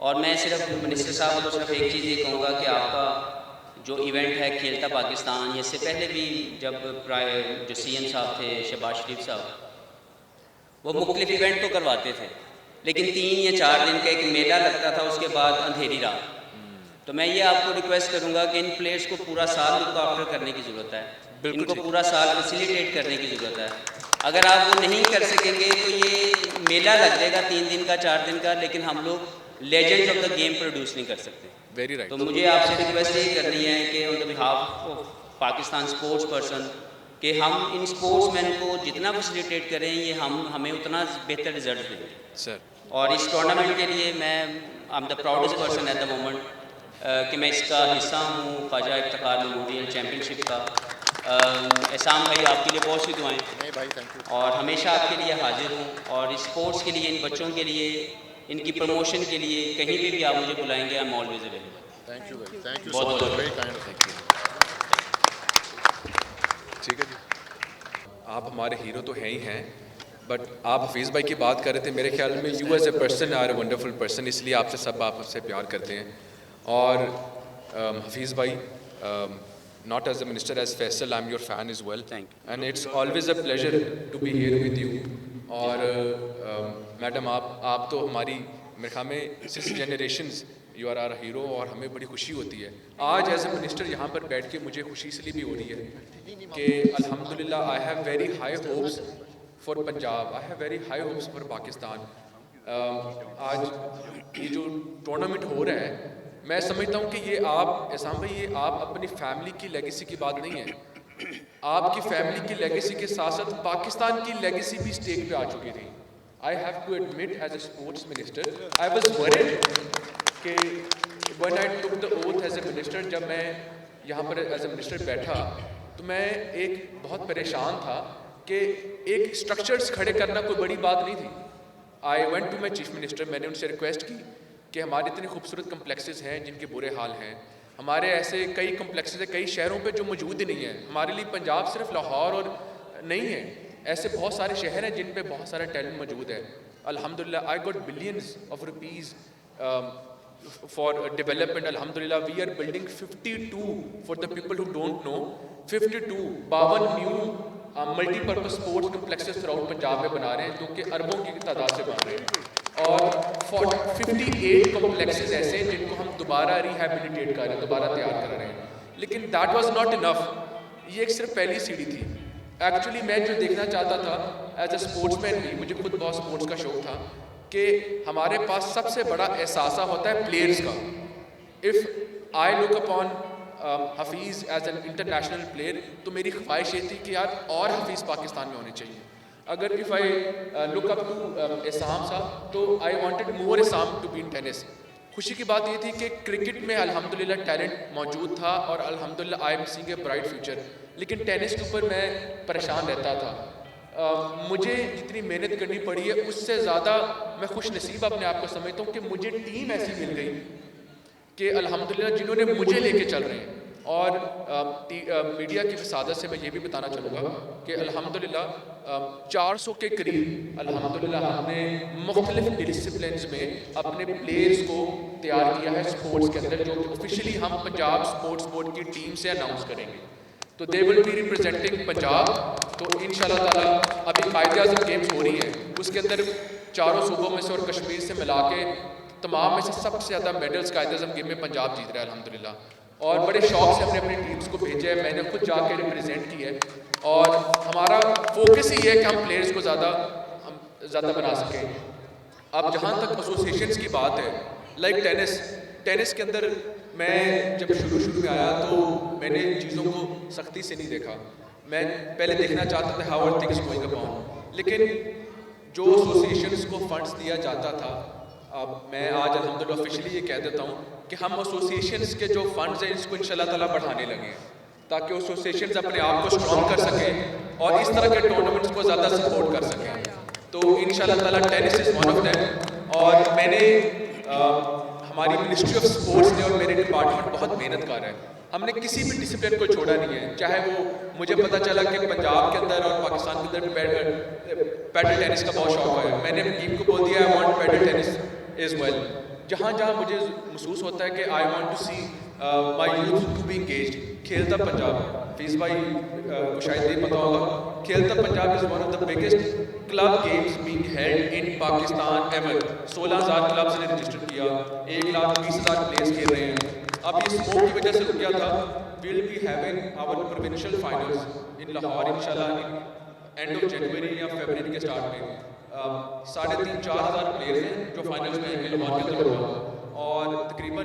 اور میں صرف منسٹر صاحب کو صرف ایک چیز یہ کہوں گا کہ آپ کا جو ایونٹ ہے کھیلتا پاکستان، اس سے پہلے بھی جب جو سی ایم صاحب تھے شہباز شریف صاحب، وہ مختلف ایونٹ تو کرواتے تھے، لیکن 3 یا 4 دن کا ایک میلہ لگتا تھا، اس کے بعد اندھیری رات. تو میں یہ آپ کو ریکویسٹ کروں گا کہ ان پلیئرس کو پورا سال لک آفٹر کرنے کی ضرورت ہے، ان کو پورا سال فیسیلیٹیٹ کرنے کی ضرورت ہے. اگر آپ وہ نہیں کر سکیں گے تو یہ میلہ لگ جائے گا 3 دن کا 4 دن کا، لیکن ہم لوگ legend of the game produce نہیں کر سکتے. تو مجھے آپ سے ریکویسٹ یہ کرنی ہے کہ on the behalf of Pakistan sports person کہ ہم ان اسپورٹس مین کو جتنا فیسیلیٹیٹ کریں یہ ہمیں اتنا بہتر رزلٹ دیں گے. اور اس ٹورنامنٹ کے لیے میں I am the proudest person at the moment کہ میں اس کا حصہ ہوں. Khawaja Iftikhar memorial championship کا. احسان بھائی آپ کے لیے بہت سی دعائیں، اور ہمیشہ آپ کے لیے حاضر ہوں. اور اسپورٹس کے لیے، ان بچوں کے لیے، ان کی پروموشن کے لیے کہیں بھی آپ مجھے بلائیں گے، آئی ایم آلویز اویلیبل. بہت بہت ٹھیک ہے جی، آپ ہمارے ہیرو تو ہیں ہی ہیں، بٹ آپ حفیظ بھائی کی بات کر رہے تھے. میرے خیال میں you as a person are a wonderful person, اس لیے آپ سے سب آپ سے پیار کرتے ہیں. اور حفیظ بھائی، not as a minister, as Faisal, I'm your fan as well. Thank you. And it's always a pleasure to be here with you. اور میڈم آپ تو ہماری میرے خیال میں 6 generations you are our hero, اور ہمیں بڑی خوشی ہوتی ہے آج ایز اے منسٹر یہاں پر بیٹھ کے. مجھے خوشی اس لیے بھی ہو رہی ہے کہ الحمدللہ I have very high hopes for Punjab, I have very high hopes for Pakistan. آج یہ جو ٹورنامنٹ ہو رہا ہے، میں سمجھتا ہوں کہ یہ آپ احسان بھائی، یہ آپ اپنی فیملی کی لیگیسی کی بات نہیں ہے، آپ کی فیملی کی لیگیسی کے ساتھ ساتھ پاکستان کی لیگیسی بھی اسٹیک پہ آ چکی تھی. I have to admit as a sports minister I was worried کہ when I took the oath as a minister، جب میں یہاں پر ایز اے منسٹر بیٹھا تو میں ایک بہت پریشان تھا کہ ایک اسٹرکچرز کھڑے کرنا کوئی بڑی بات نہیں تھی. I went to my chief minister، میں نے ان سے ریکویسٹ کی کہ ہمارے اتنے خوبصورت کمپلیکسز ہیں جن کے برے حال ہیں، ہمارے ایسے کئی کمپلیکسز ہیں کئی شہروں پہ جو موجود ہی نہیں ہیں. ہمارے لیے پنجاب صرف لاہور اور نہیں ہے، ایسے بہت سارے شہر ہیں جن پہ بہت سارا ٹیلنٹ موجود ہے. الحمدللہ I got billions of rupees for development. الحمدللہ we are building 52 for the people who don't know, 52 new multi purpose sports complexes throughout Punjab میں بنا رہے ہیں جو کہ اربوں کی تعداد سے بن رہے ہیں. اور 58 کمپلیکسز ایسے ہیں جن کو ہم دوبارہ ریہیبلیٹیٹ کر رہے ہیں، دوبارہ تیار کر رہے ہیں. لیکن دیٹ واز ناٹ انف، یہ ایک صرف پہلی سیڑھی تھی. ایکچولی میں جو دیکھنا چاہتا تھا ایز اے اسپورٹس مین بھی، مجھے خود بہت اسپورٹس کا شوق تھا کہ ہمارے پاس سب سے بڑا احساسہ ہوتا ہے پلیئرز کا. If I look upon Hafeez as an international player, تو میری خواہش یہ تھی کہ یار اور حفیظ پاکستان میں ہونے چاہیے. اگر if I look up to Aisam صاحب، تو I wanted more Aisam to be in tennis. خوشی کی بات یہ تھی کہ کرکٹ میں الحمدللہ ٹیلنٹ موجود تھا اور الحمدللہ I am seeing a bright future, لیکن ٹینس کے اوپر میں پریشان رہتا تھا. مجھے جتنی محنت کرنی پڑی ہے اس سے زیادہ میں خوش نصیب اپنے آپ کو سمجھتا ہوں کہ مجھے ٹیم ایسی مل گئی کہ الحمدللہ جنہوں نے مجھے لے کے چل رہے ہیں. اور میڈیا کی وسادت سے میں یہ بھی بتانا چاہوں گا کہ الحمدللہ 400 کے قریب الحمدللہ ہم نے مختلف ڈسپلنز میں اپنے پلیئرز کو تیار کیا ہے اسپورٹس کے اندر، جو آفیشلی ہم پنجاب اسپورٹس بورڈ کی ٹیم سے اناؤنس کریں گے. تو دے ول بی ریپرزینٹنگ پنجاب. تو انشاءاللہ تعالیٰ ابھی قائد اعظم گیمز ہو رہی ہیں، اس کے اندر چاروں صوبوں میں سے اور کشمیر سے ملا کے تمام میں سے سب سے زیادہ میڈلز قائد اعظم گیم میں پنجاب جیت رہا ہے الحمدللہ. اور بڑے شوق سے ہم نے اپنی ٹیمز کو بھیجا ہے، میں نے خود جا کے ریپرزینٹ کی ہے. اور ہمارا فوکس یہ ہے کہ ہم پلیئرز کو زیادہ بنا سکیں. اب جہاں تک ایسوسیشنز کی بات ہے، لائک ٹینس کے اندر میں جب شروع میں آیا تو میں نے چیزوں کو سختی سے نہیں دیکھا. میں پہلے دیکھنا چاہتا تھا how are things going upon, لیکن جو ایسوسیشنز کو فنڈز دیا جاتا تھا، اب میں آج الحمدللہ آفیشلی یہ کہہ دیتا ہوں کہ ہم ایسوسیشنز کے جو فنڈز ہیں اس کو انشاءاللہ تعالیٰ بڑھانے لگے ہیں تاکہ ایسوسیشنز اپنے آپ کو اسٹرانگ کر سکیں اور اس طرح کے ٹورنامنٹس کو زیادہ سپورٹ کر سکیں. تو انشاءاللہ تعالیٰ tennis is one of them. اور میں نے ہماری منسٹری آف اسپورٹس نے اور میرے ڈپارٹمنٹ بہت محنت کر رہا ہے. ہم نے کسی بھی ڈسپلن کو چھوڑا نہیں ہے، چاہے وہ مجھے پتہ چلا کہ پنجاب کے اندر اور پاکستان کے اندر پیڈل ٹینس کا بہت شوق ہے، میں نے ٹیم کو بول دیا I want paddle tennis as well. جہاں جہاں مجھے محسوس ہوتا ہے کہ I want to see my youth to be engaged. کھیلتا پنجاب, فیض بھائی کو شاید یہ پتا ہوگا, کھیلتا پنجاب از one of the biggest club games being held in Pakistan ever. 16,000 clubs نے رجسٹر کیا, 1,20,000 پلیئرس کھیل رہے ہیں. اب یہ اسموک کی وجہ سے رک گیا تھا. We'll be having our provincial finals in Lahore انشاءاللہ اینڈ آف جنوری یا فیبرری کے اسٹارٹ میں. 3,500-4,000 پلیئرز ہیں جو فائنلز میں آئیں گے لاہور کے اندر ہوگا, اور تقریباً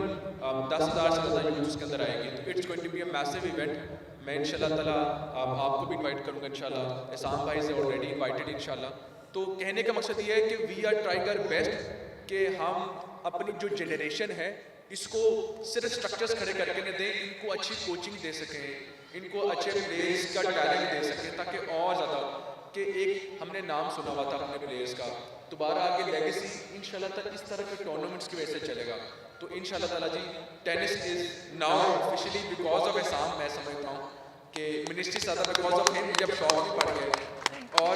10,000 سے زیادہ یوتھ اس کے اندر آئے گی. تو it's going to be a massive event. میں ان شاء اللہ تعالیٰ آپ کو بھی انوائٹ کروں گا ان شاء اللہ. احسان بھائی سے آلریڈی انوائٹیڈ ان شاء اللہ. تو کہنے کا مقصد یہ ہے کہ we are trying our best کہ ہم اپنی جو جنریشن ہے اس کو صرف اسٹرکچرس کھڑے کر کے نہ دیں, ان کو اچھی کوچنگ دے سکیں, ان کو اچھے پلیئرس کا ٹیلنٹ دے سکیں, تاکہ اور زیادہ کہ ایک ہم نے نام سنا ہوا تھا اپنے پلیئرس کا, دوبارہ آگے لیگیسی انشاءاللہ تعالیٰ اس طرح کے ٹورنامنٹس کی وجہ سے چلے گا. تو انشاءاللہ تعالیٰ جی tennis is now officially because of Ahsan, میں سمجھتا ہوں کہ منسٹری زیادہ بیکاز آف ہم جب شوق بھی پڑ گئے, اور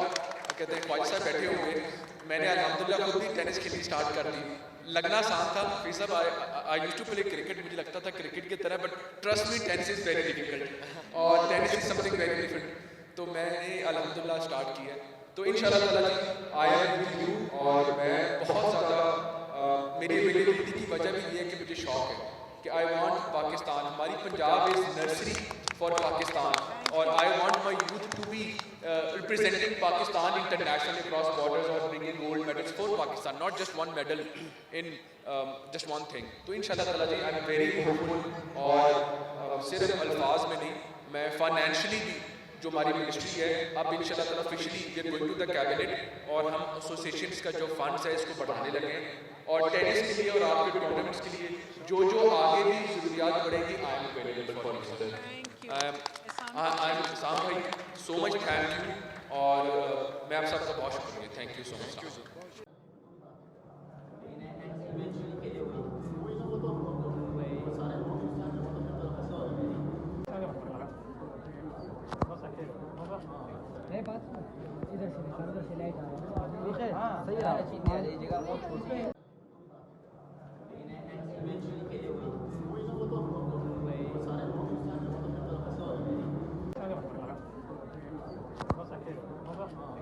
کہتے ہیں خواجہ صاحب بیٹھے ہوئے, میں نے الحمدللہ خود بھی ٹینس کھیلنی اسٹارٹ کر دی. لگنا آسان تھا فیض صاحب, I used to play cricket, مجھے لگتا تھا کرکٹ کی طرح, but trust me tennis is very difficult, اور tennis is something very different. تو میں نے الحمدللہ اسٹارٹ کیا. تو انشاءاللہ تعالیٰ جی آئی ایم ود یو, اور میں بہت زیادہ میری اویلیبلٹی کی وجہ بھی یہ ہے کہ مجھے شوق ہے کہ آئی وانٹ پاکستان, ہماری Punjab is nursery for Pakistan, اور I want my youth to be representing Pakistan international across borders اور bringing gold medals for Pakistan, not just one medal in just one thing. تو انشاءاللہ تعالیٰ جی آئی ایم ویری ہوپفل, اور صرف الفاظ میں نہیں, میں فائنینشلی بھی جو ہماری منسٹری ہے اب انشاءاللہ تعالیٰ officially we are going to the cabinet, اور ہم ایسوسیشنس کا جو فنڈز ہے اس کو بڑھانے لگے ہیں, اور ٹینس کے لیے اور آپ کے ٹورنامنٹس کے لیے جو آگے بھی ضروریات پڑے گی I am available for you sir. Ahsan بھائی سو مچ تھینک یو, اور میں آپ سب کا بہت شکریہ, تھینک یو سو مچ. ادھر سے لائٹ آ رہا ہے.